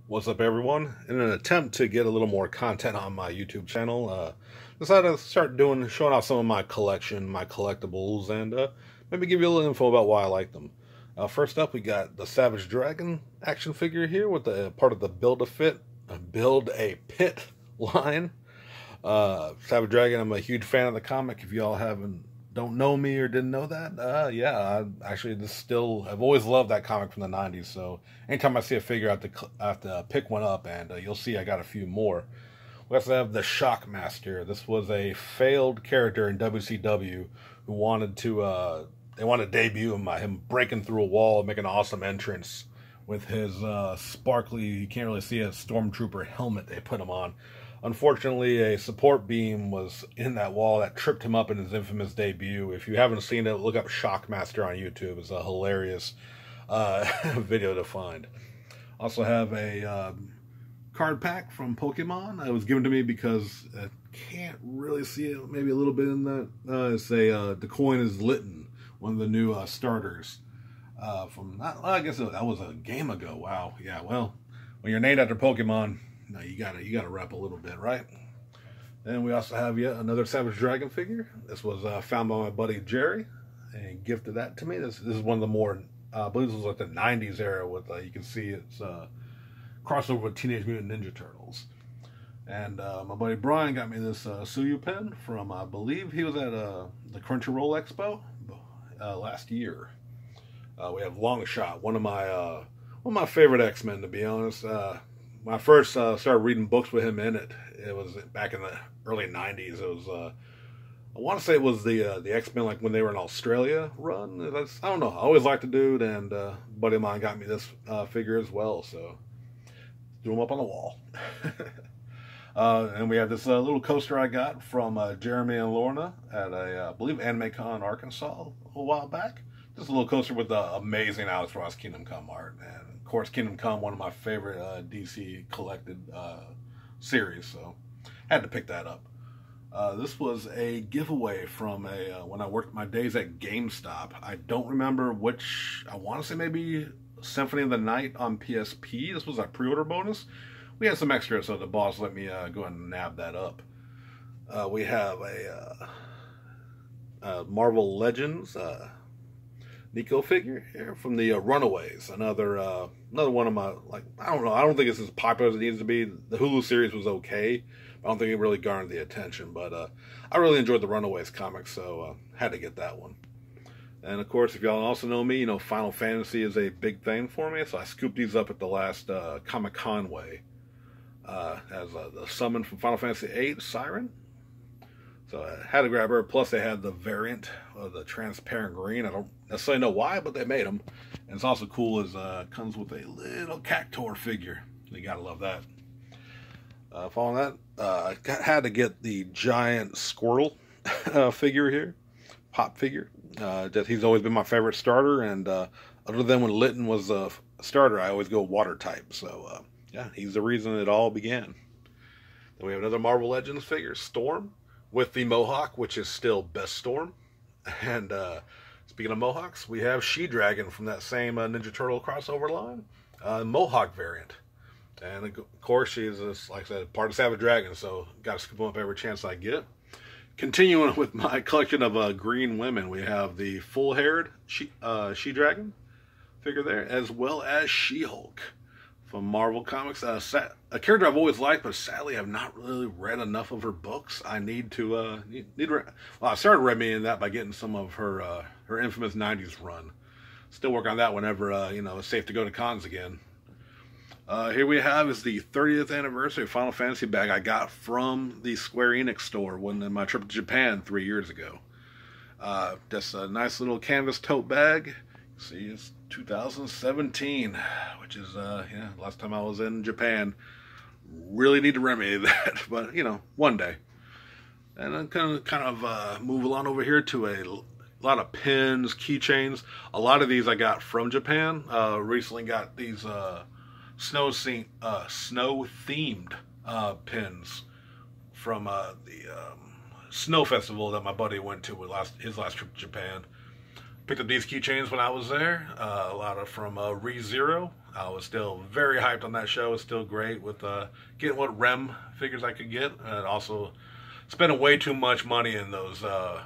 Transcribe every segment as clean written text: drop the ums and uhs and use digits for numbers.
What's up, everyone? In an attempt to get a little more content on my YouTube channel, decided to start showing off some of my collection, my collectibles, and maybe give you a little info about why I like them. First up, we got the Savage Dragon action figure here with the part of the Build a Pit line. Savage Dragon, I'm a huge fan of the comic. If y'all don't know me or didn't know that, yeah, I've always loved that comic from the 90s. So anytime I see a figure, I have to pick one up, and you'll see I got a few more. We also have the Shockmaster. This was a failed character in WCW who wanted to debut him breaking through a wall, making an awesome entrance with his sparkly, you can't really see a stormtrooper helmet they put him on. Unfortunately, a support beam was in that wall that tripped him up in his infamous debut. If you haven't seen it, look up Shockmaster on YouTube. It's a hilarious video to find. Also have a card pack from Pokemon. It was given to me because I can't really see it, maybe a little bit in that. The coin is Litten, one of the new starters. I guess that was a game ago. Wow, yeah, well, when you're named after Pokemon, no, you gotta rep a little bit, right? And we also have yet another Savage Dragon figure. This was found by my buddy Jerry and gifted that to me. This is one of the more, I believe this was like the 90s era with, you can see it's crossover with Teenage Mutant Ninja Turtles. And my buddy Brian got me this Suyu pen from, I believe he was at the Crunchyroll Expo last year. We have Longshot, one of my favorite X-Men, to be honest. When I first started reading books with him in it, it was back in the early 90s. It was, I want to say it was the X-Men, like when they were in Australia run. I don't know. I always liked the dude, and a buddy of mine got me this figure as well, so threw him up on the wall. And we have this little coaster I got from Jeremy and Lorna at I believe AnimeCon Arkansas a while back. Just a little coaster with the amazing Alex Ross Kingdom Come art, and of course Kingdom Come, one of my favorite DC collected series, so had to pick that up. This was a giveaway from when I worked my days at GameStop. I don't remember which. I want to say maybe Symphony of the Night on PSP. This was a pre-order bonus. We had some extra, so the boss let me go ahead and nab that up. We have a Marvel Legends Nico figure here from the Runaways. Another one of my, I don't know. I don't think it's as popular as it needs to be. The Hulu series was okay. I don't think it really garnered the attention, but I really enjoyed the Runaways comics, so had to get that one. And of course, if y'all also know me, you know Final Fantasy is a big thing for me, so I scooped these up at the last Comic Conway as the summon from Final Fantasy VIII, Siren. So I had to grab her. Plus, they had the variant of the transparent green. I don't necessarily know why, but they made them. And it's also cool as comes with a little Cactuar figure. You gotta love that. Following that, I had to get the giant Squirtle figure here, pop figure. He's always been my favorite starter, and other than when Litten was a starter, I always go water type. So yeah, he's the reason it all began. Then we have another Marvel Legends figure, Storm, with the Mohawk, which is still best Storm. And speaking of Mohawks, we have She-Dragon from that same Ninja Turtle crossover line, Mohawk variant. And of course, she's, like I said, part of Savage Dragon, so got to scoop them up every chance I get. Continuing with my collection of green women, we have the full-haired She-Dragon figure there, as well as She-Hulk from Marvel Comics. A character I've always liked, but sadly I've not really read enough of her books. I need to, well, I started reading that by getting some of her infamous 90s run. Still work on that whenever, it's safe to go to cons again. Here we have is the 30th anniversary of Final Fantasy bag I got from the Square Enix store in my trip to Japan 3 years ago. Just a nice little canvas tote bag. See, it's 2017, which is, last time I was in Japan. Really need to remedy that, but, one day. And then kind of move along over here to a lot of pins, keychains. A lot of these I got from Japan. Recently got these snow-themed pins from the snow festival that my buddy went to his last trip to Japan. Picked up these keychains when I was there. A lot of from ReZero. I was still very hyped on that show. It was still great with getting what REM figures I could get, and also spending way too much money in those the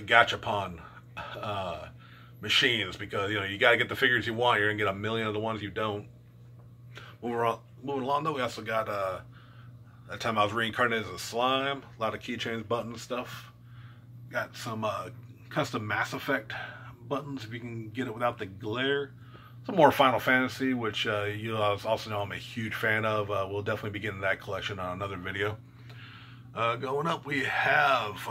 Gachapon machines, because you got to get the figures you want. You're gonna get a million of the ones you don't. Moving along though, we also got that time I was reincarnated as a slime. A lot of keychains, buttons, stuff. Got some custom Mass Effect buttons if you can get it without the glare. Some more Final Fantasy, which you also know I'm a huge fan of. We'll definitely be getting that collection on another video. Going up, we have,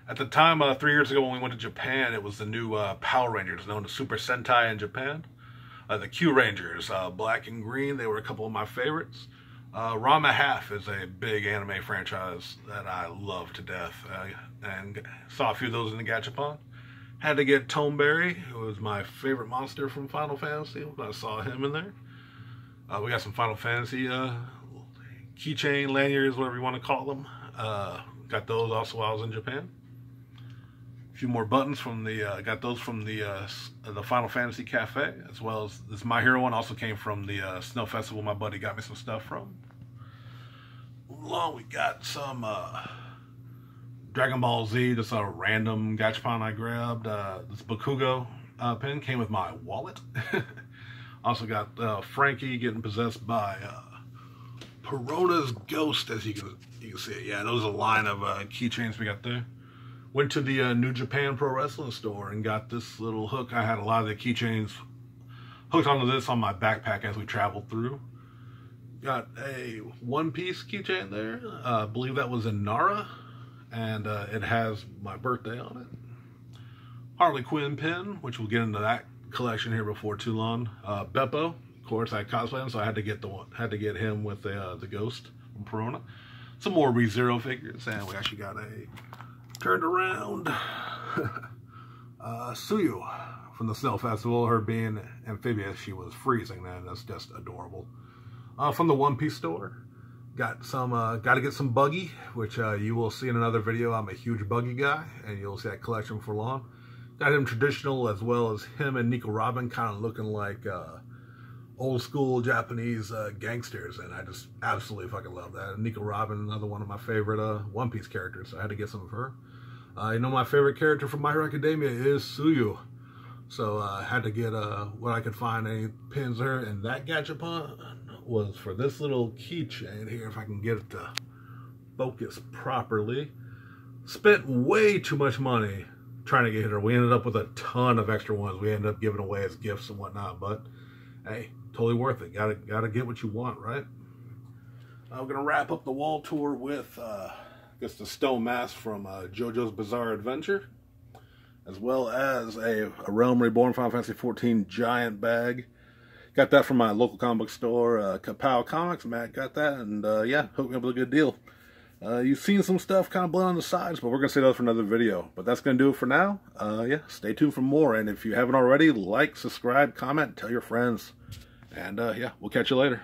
at the time, 3 years ago when we went to Japan, it was the new Power Rangers, known as Super Sentai in Japan. The Q Rangers, black and green, they were a couple of my favorites. Ranma Half is a big anime franchise that I love to death, and saw a few of those in the Gachapon. Had to get Toneberry, who was my favorite monster from Final Fantasy when I saw him in there. We got some Final Fantasy keychain, lanyards, whatever you want to call them. Got those also while I was in Japan. A few more buttons from the, got those from the Final Fantasy Cafe, as well as this My Hero one also came from the Snow Festival. My buddy got me some stuff from. Moving along, we got some Dragon Ball Z, just a random Gachapon I grabbed. This Bakugo pin came with my wallet. Also got Frankie getting possessed by Perona's ghost, as you can see it. Yeah, those are a line of keychains we got there. Went to the New Japan Pro Wrestling store and got this little hook. I had a lot of the keychains hooked onto this on my backpack as we traveled through. Got a One Piece keychain there. I believe that was in Nara. And it has my birthday on it. Harley Quinn pin, which we'll get into that collection here before too long. Beppo, of course, I cosplayed him, so I had to get him with the ghost from Perona. Some more ReZero figures, and we actually got a turned around Suyu from the Snow Festival. Her being amphibious, she was freezing, man. That's just adorable. From the One Piece store. Got to get some Buggy, which you will see in another video. I'm a huge Buggy guy, and you'll see that collection for long. Got him traditional, as well as him and Nico Robin, kind of looking like old school Japanese gangsters, and I just absolutely fucking love that. And Nico Robin, another one of my favorite One Piece characters, so I had to get some of her. My favorite character from My Hero Academia is Suyu, so I had to get what I could find, any pins there, and that Gachapon was for this little keychain here, if I can get it to focus properly. Spent way too much money trying to get her. We ended up with a ton of extra ones we ended up giving away as gifts and whatnot, but hey, totally worth it. Gotta get what you want, right? I'm gonna wrap up the wall tour with just the stone mask from JoJo's Bizarre Adventure, as well as a Realm Reborn Final Fantasy XIV giant bag. Got that from my local comic book store, Kapow Comics. Matt got that, and yeah, hooked me up with a good deal. You've seen some stuff kind of blown on the sides, but we're going to save those for another video. But that's going to do it for now. Yeah, stay tuned for more, and if you haven't already, like, subscribe, comment, tell your friends. And yeah, we'll catch you later.